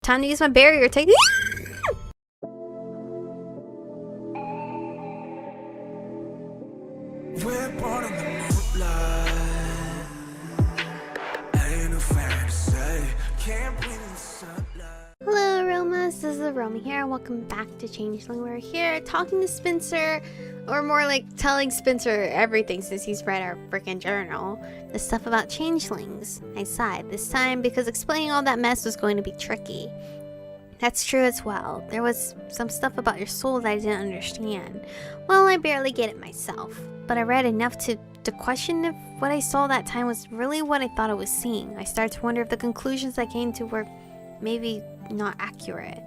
time to use my barrier. Take We're born in the moonlight. Ain't no fantasy. Can't breathe in the sunlight. Hello, Aromas. This is Aromie here. Welcome back to Changeling. We're here talking to Spencer, or more like telling Spencer everything since he's read our freaking journal. The stuff about changelings. I sighed this time because explaining all that mess was going to be tricky. That's true as well. There was some stuff about your soul that I didn't understand. Well, I barely get it myself, but I read enough to question if what I saw that time was really what I thought I was seeing. I started to wonder if the conclusions I came to were maybe not accurate.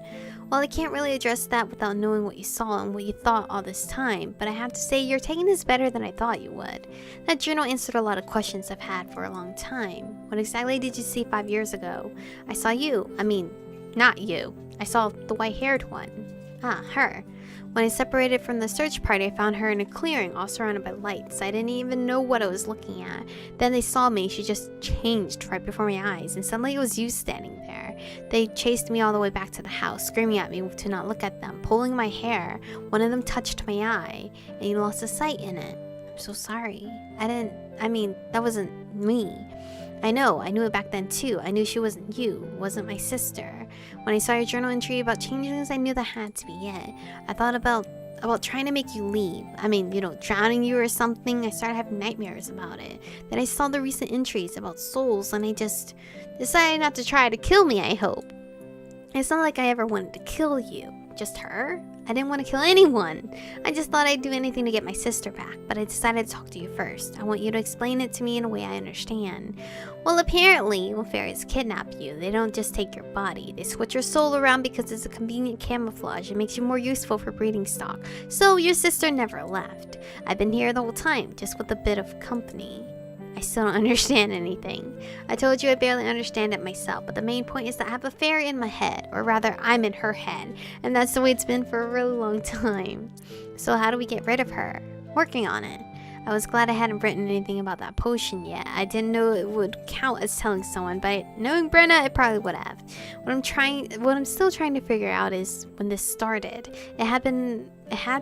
Well, I can't really address that without knowing what you saw and what you thought all this time, but I have to say you're taking this better than I thought you would. That journal answered a lot of questions I've had for a long time. What exactly did you see 5 years ago? I saw you. I mean, not you. I saw the white-haired one. Ah, her. When I separated from the search party, I found her in a clearing, all surrounded by lights. I didn't even know what I was looking at. Then they saw me. She just changed right before my eyes, and suddenly it was you standing there. They chased me all the way back to the house, screaming at me to not look at them, pulling my hair. One of them touched my eye, and he lost his sight in it. I'm so sorry. That wasn't me. I knew it back then too. I knew she wasn't you, wasn't my sister. When I saw your journal entry about changelings, I knew that had to be it. I thought about trying to make you leave. Drowning you or something. I started having nightmares about it. Then I saw the recent entries about souls, and I just decided not to try to kill me, I hope. It's not like I ever wanted to kill you. Just her? I didn't want to kill anyone. I just thought I'd do anything to get my sister back, but I decided to talk to you first. I want you to explain it to me in a way I understand. Well, apparently, when fairies kidnap you, they don't just take your body. They switch your soul around because it's a convenient camouflage. It makes you more useful for breeding stock. So your sister never left. I've been here the whole time, just with a bit of company. I still don't understand anything. I told you I barely understand it myself, but the main point is that I have a fairy in my head, or rather, I'm in her head, and that's the way it's been for a really long time. So how do we get rid of her? Working on it. I was glad I hadn't written anything about that potion yet. I didn't know it would count as telling someone, but knowing Brenna, it probably would have. What I'm still trying to figure out is when this started. It had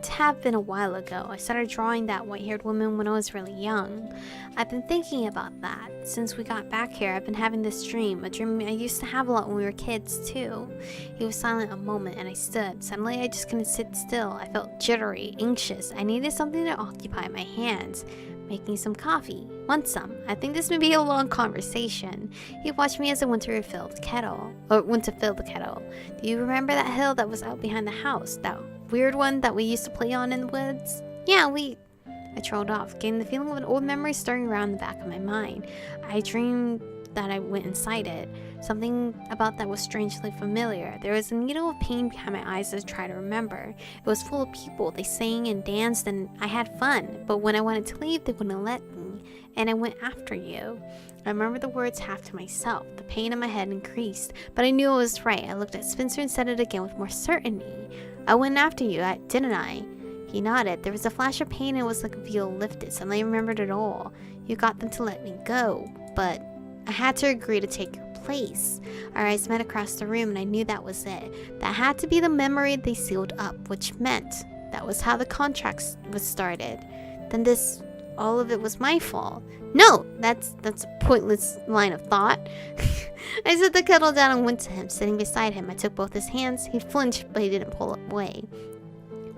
to have been a while ago. I started drawing that white-haired woman when I was really young. I've been thinking about that. Since we got back here, I've been having this dream. A dream I used to have a lot when we were kids, too. He was silent a moment, and I stood. Suddenly, I just couldn't sit still. I felt jittery, anxious. I needed something to occupy my hands. Making some coffee. Want some? I think this may be a long conversation. He watched me as I went to fill the kettle. Do you remember that hill that was out behind the house? That weird one that we used to play on in the woods? Yeah, I trolled off, getting the feeling of an old memory stirring around in the back of my mind. I dreamed that I went inside it. Something about that was strangely familiar. There was a needle of pain behind my eyes as I tried to remember. It was full of people. They sang and danced, and I had fun. But when I wanted to leave, they wouldn't let me. And I went after you. I remember the words half to myself. The pain in my head increased, but I knew I was right. I looked at Spencer and said it again with more certainty. I went after you, didn't I? He nodded. There was a flash of pain, and it was like a veil lifted. Suddenly I remembered it all. You got them to let me go, but I had to agree to take your place. Our eyes met across the room, and I knew that was it. That had to be the memory they sealed up, which meant that was how the contract was started. Then all of it was my fault. No, that's a pointless line of thought. I set the kettle down and went to him, sitting beside him. I took both his hands. He flinched, but he didn't pull away.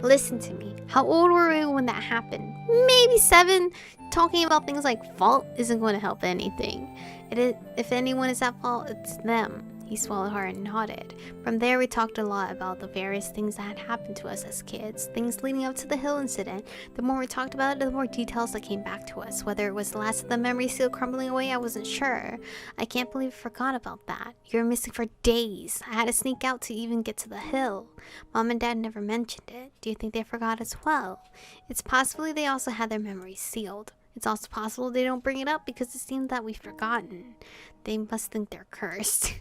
Listen to me. How old were we when that happened? Maybe 7. Talking about things like fault isn't going to help anything. If anyone is at fault, it's them. He swallowed hard and nodded. From there, we talked a lot about the various things that had happened to us as kids, things leading up to the hill incident. The more we talked about it, the more details that came back to us. Whether it was the last of the memory seal crumbling away, I wasn't sure. I can't believe I forgot about that. You were missing for days. I had to sneak out to even get to the hill. Mom and Dad never mentioned it. Do you think they forgot as well? It's possible they also had their memories sealed. It's also possible they don't bring it up because it seemed that we've forgotten. They must think they're cursed.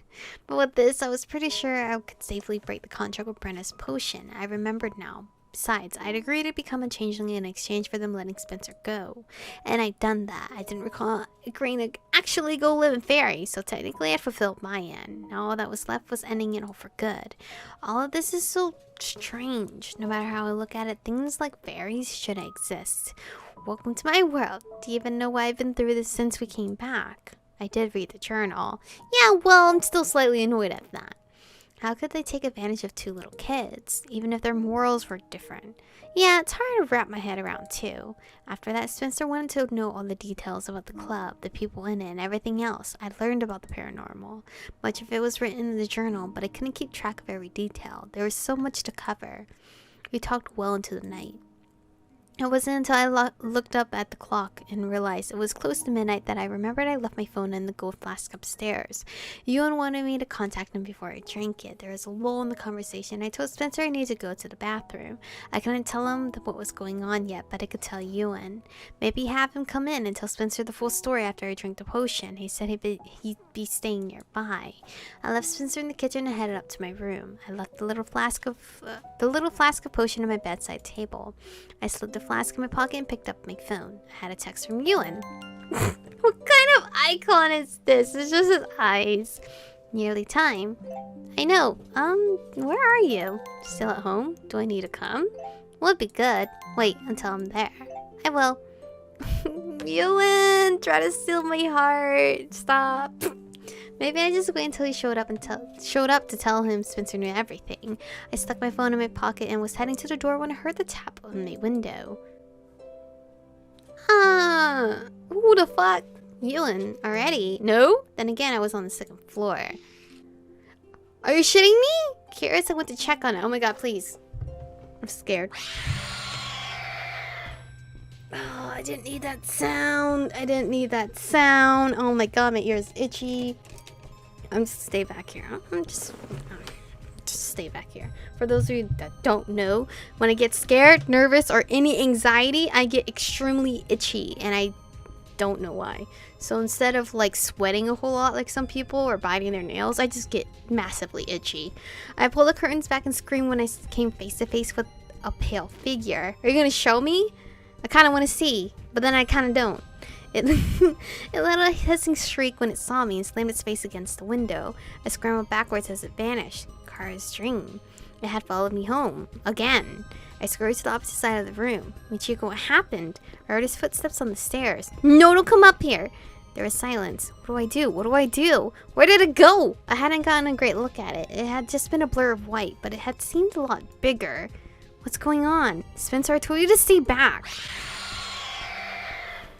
But with this, I was pretty sure I could safely break the contract with Brenna's potion. I remembered now. Besides, I'd agreed to become a changeling in exchange for them letting Spencer go. And I'd done that. I didn't recall agreeing to actually go live in fairy, so technically I'd fulfilled my end. Now all that was left was ending it all for good. All of this is so strange. No matter how I look at it, things like fairies shouldn't exist. Welcome to my world. Do you even know why I've been through this since we came back? I did read the journal. Yeah, well, I'm still slightly annoyed at that. How could they take advantage of 2 little kids, even if their morals were different? Yeah, it's hard to wrap my head around too. After that, Spencer wanted to know all the details about the club, the people in it, and everything else. I'd learned about the paranormal. Much of it was written in the journal, but I couldn't keep track of every detail. There was so much to cover. We talked well into the night. It wasn't until I looked up at the clock and realized it was close to midnight that I remembered I left my phone in the gold flask upstairs. Ewan wanted me to contact him before I drank it. There was a lull in the conversation. I told Spencer I needed to go to the bathroom. I couldn't tell him what was going on yet, but I could tell Ewan. Maybe have him come in and tell Spencer the full story after I drank the potion. He said he'd be staying nearby. I left Spencer in the kitchen and headed up to my room. I left the little flask of potion on my bedside table. I slipped the flask in my pocket and picked up my phone. I had a text from Ewan. What kind of icon is this? It's just his eyes. Nearly time. I know. Where are you? Still at home? Do I need to come? Would be good. Wait until I'm there. I will. Ewan, try to steal my heart. Stop. Maybe I just wait until he showed up to tell him Spencer knew everything. I stuck my phone in my pocket and was heading to the door when I heard the tap on my window. Who the fuck? Ewan, already? No? Then again, I was on the 2nd floor. Are you shitting me? Curious, I went to check on it. Oh my god, please. I'm scared. Oh, I didn't need that sound. I didn't need that sound. Oh my god, my ear's itchy. I'm just stay back here. I'm just stay back here. For those of you that don't know, when I get scared, nervous, or any anxiety, I get extremely itchy, and I don't know why. So instead of like sweating a whole lot like some people or biting their nails, I just get massively itchy. I pulled the curtains back and screamed when I came face to face with a pale figure. Are you gonna show me? I kind of want to see, but then I kind of don't. It let out a hissing shriek when it saw me and slammed its face against the window. I scrambled backwards as it vanished. Kara's dream. It had followed me home. Again. I scurried to the opposite side of the room. Michiko, what happened? I heard his footsteps on the stairs. No, don't come up here! There was silence. What do I do? What do I do? Where did it go? I hadn't gotten a great look at it. It had just been a blur of white, but it had seemed a lot bigger. What's going on? Spencer, I told you to stay back.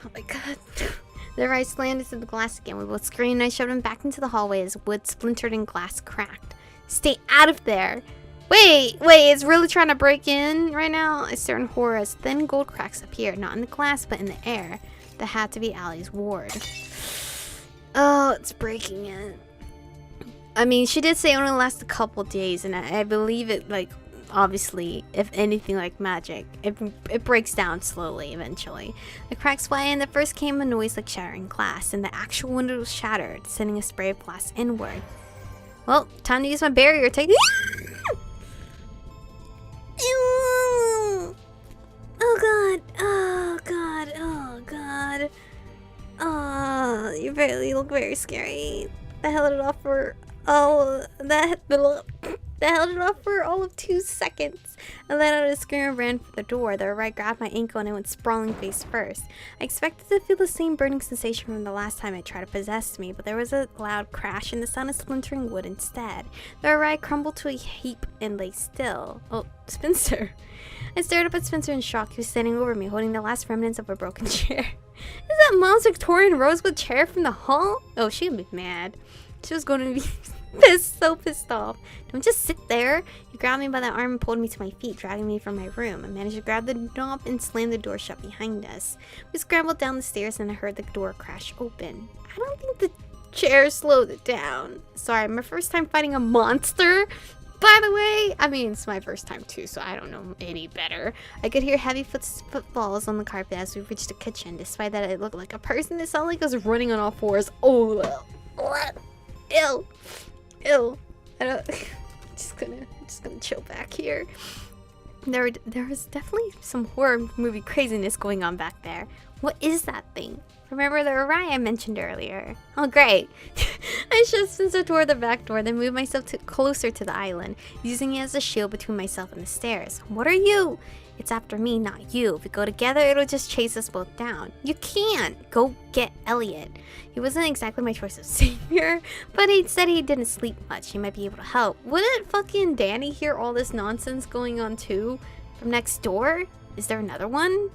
Oh my god. Their eyes slanted to the glass again. We both screamed and I shoved him back into the hallway as wood splintered and glass cracked. Stay out of there! Wait, it's really trying to break in right now? I stared in horror as thin gold cracks appeared, not in the glass, but in the air. That had to be Allie's ward. Oh, it's breaking in. I mean, she did say it only lasts a couple days, and I believe it, like, obviously, if anything like magic, it breaks down slowly eventually. The cracks fly in. At first came a noise like shattering glass, and the actual window was shattered, sending a spray of glass inward. Well, time to use my barrier technique. Oh god, oh god, oh god. Oh, you look very scary. I held it off for all of 2 seconds. I let out a scream and ran for the door. The right grabbed my ankle and I went sprawling face first. I expected to feel the same burning sensation from the last time it tried to possess me, but there was a loud crash and the sound of splintering wood instead. The right crumbled to a heap and lay still. Oh, Spencer. I stared up at Spencer in shock. He was standing over me, holding the last remnants of a broken chair. Is that Mom's Victorian rosewood chair from the hall? Oh, she'd be mad. She was going to be so pissed off. Don't just sit there. He grabbed me by the arm and pulled me to my feet, dragging me from my room. I managed to grab the knob and slam the door shut behind us. We scrambled down the stairs and I heard the door crash open. I don't think the chair slowed it down. Sorry, my first time fighting a monster. By the way, I mean, it's my first time too, so I don't know any better. I could hear heavy footfalls on the carpet as we reached the kitchen. Despite that it looked like a person, it sounded like it was running on all fours. Oh, ew. I don't. I'm just gonna chill back here. There was definitely some horror movie craziness going on back there. What is that thing? Remember the Aromie I mentioned earlier? Oh, great. I shoved Spencer toward the back door, then moved myself closer to the island, using it as a shield between myself and the stairs. What are you? It's after me, not you. If we go together, it'll just chase us both down. You can't! Go get Elliot. He wasn't exactly my choice of savior, but he said he didn't sleep much. He might be able to help. Wouldn't fucking Danny hear all this nonsense going on too? From next door? Is there another one?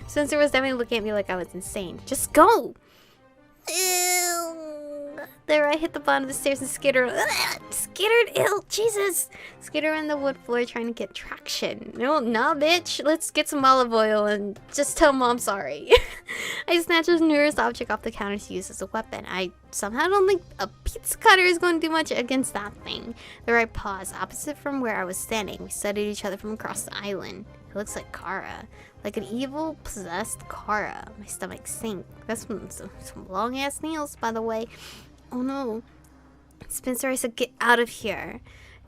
Spencer was definitely looking at me like I was insane. Just go! Ew. There, I hit the bottom of the stairs and skittered. Skittered, ew, Jesus! Skittered on the wood floor trying to get traction. No, nah, bitch. Let's get some olive oil and just tell Mom sorry. I snatched the nearest object off the counter to use as a weapon. I somehow don't think a pizza cutter is going to do much against that thing. There I paused, opposite from where I was standing. We studied each other from across the island. It looks like Kara. Like an evil, possessed Kara. My stomach sank. That's some long-ass nails, by the way. Oh no. Spencer, I said, get out of here.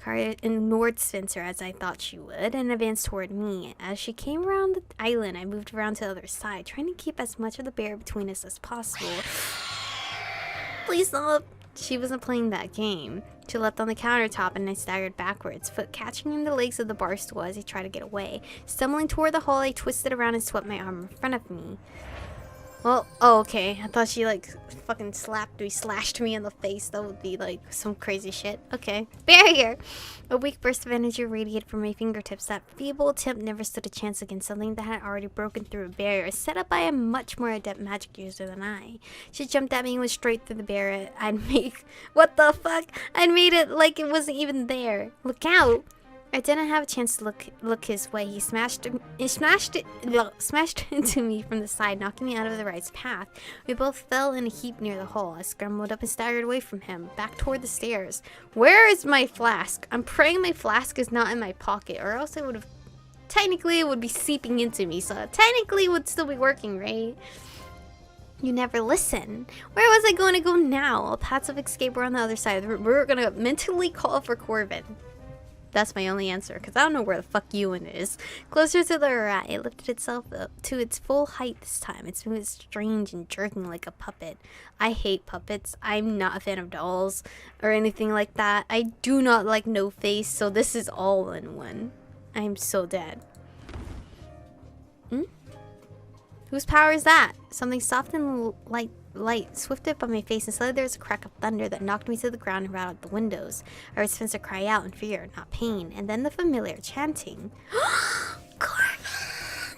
Kara ignored Spencer as I thought she would and advanced toward me. As she came around the island, I moved around to the other side, trying to keep as much of the barrier between us as possible. Please stop. She wasn't playing that game. She leapt on the countertop and I staggered backwards, foot catching in the legs of the bar stool as I tried to get away. Stumbling toward the hall, I twisted around and swept my arm in front of me. Well, oh, okay. I thought she, like, fucking slashed me in the face. That would be, like, some crazy shit. Okay. Barrier! A weak burst of energy radiated from my fingertips. That feeble attempt never stood a chance against something that had already broken through a barrier set up by a much more adept magic user than I. She jumped at me and went straight through the barrier. What the fuck? I'd made it like it wasn't even there. Look out! I didn't have a chance to look his way. He smashed into me from the side, knocking me out of the right path. We both fell in a heap near the hole. I scrambled up and staggered away from him, back toward the stairs. Where is my flask? I'm praying my flask is not in my pocket, or else it would have... Technically, it would be seeping into me, so technically it would still be working, right? You never listen. Where was I going to go now? All paths of escape were on the other side of the room. We were going to mentally call for Corvin. That's my only answer, because I don't know where the fuck Ewan is. Closer to the right, it lifted itself up to its full height this time. Its movement was strange and jerking like a puppet. I hate puppets. I'm not a fan of dolls or anything like that. I do not like no face, so this is all in one. I am so dead. Whose power is that? Something soft and light swifted by my face, and suddenly there was a crack of thunder that knocked me to the ground and rattled the windows. I heard Spencer cry out in fear, not pain, and then the familiar chanting. Corvin!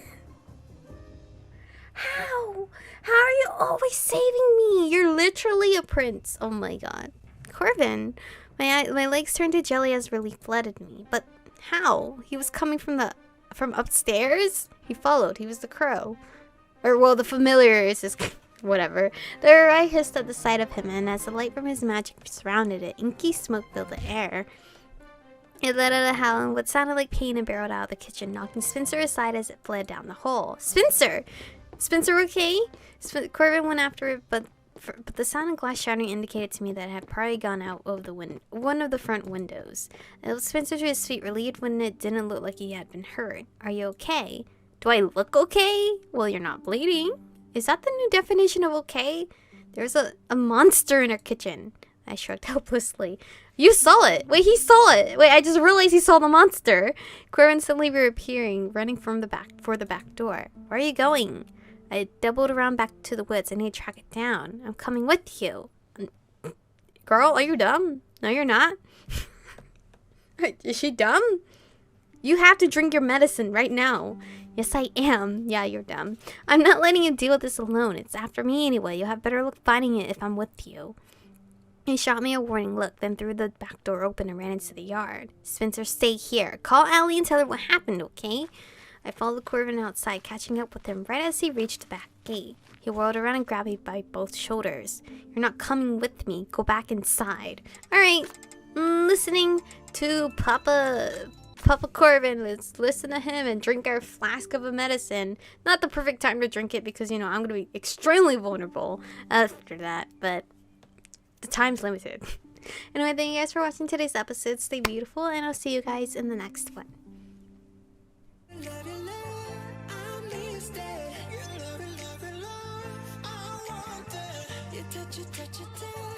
How? How are you always saving me? You're literally a prince. Oh my god. Corvin! My legs turned to jelly as relief flooded me. But how? He was coming from upstairs? He followed. He was the crow. Or, well, the familiar is his... Whatever. The Aromie hissed at the sight of him, and as the light from his magic surrounded it, inky smoke filled the air. It let out a howl and what sounded like pain and barreled out of the kitchen, knocking Spencer aside as it fled down the hole. Spencer! Spencer, okay? Corvin went after it, but the sound of glass shattering indicated to me that it had probably gone out of one of the front windows. It was Spencer to his feet, relieved when it didn't look like he had been hurt. Are you okay? Do I look okay? Well, you're not bleeding. Is that the new definition of okay? There's a monster in our kitchen. I shrugged helplessly. You saw it! Wait, he saw it! Wait, I just realized he saw the monster! Corvin suddenly reappearing, running for the back door. Where are you going? I doubled around back to the woods. I need to track it down. I'm coming with you. Girl, are you dumb? No, you're not. Is she dumb? You have to drink your medicine right now. Yes, I am. Yeah, you're dumb. I'm not letting you deal with this alone. It's after me anyway. You'll have better luck finding it if I'm with you. He shot me a warning look, then threw the back door open and ran into the yard. Spencer, stay here. Call Allie and tell her what happened, okay? I followed Corvin outside, catching up with him right as he reached the back gate. He whirled around and grabbed me by both shoulders. You're not coming with me. Go back inside. Alright. Listening to Papa Corvin. Let's listen to him and drink our flask of a medicine. Not the perfect time to drink it because, you know, I'm going to be extremely vulnerable after that, but the time's limited. Anyway, thank you guys for watching today's episode. Stay beautiful, and I'll see you guys in the next one. love you, love. I miss that. You love it, love it, love. I want that. You touch it, touch it, touch.